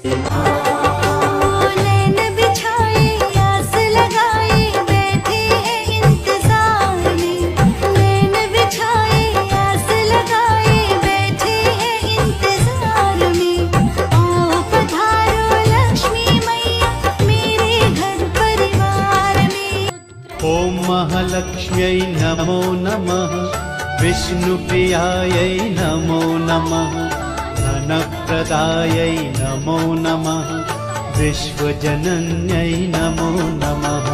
नैन बिछाए आस लगाए बैठे हैं इंतजार में। नैन बिछाए आस लगाए बैठे हैं इंतजार में। आओ पधारो लक्ष्मी मैया मेरे घर परिवार में। ॐ महालक्ष्म्यै नमो नमः, विष्णुप्रियायै नमो नमः, धनप्रदायै नमो नमः, विश्वजनन्यै नमो नमः।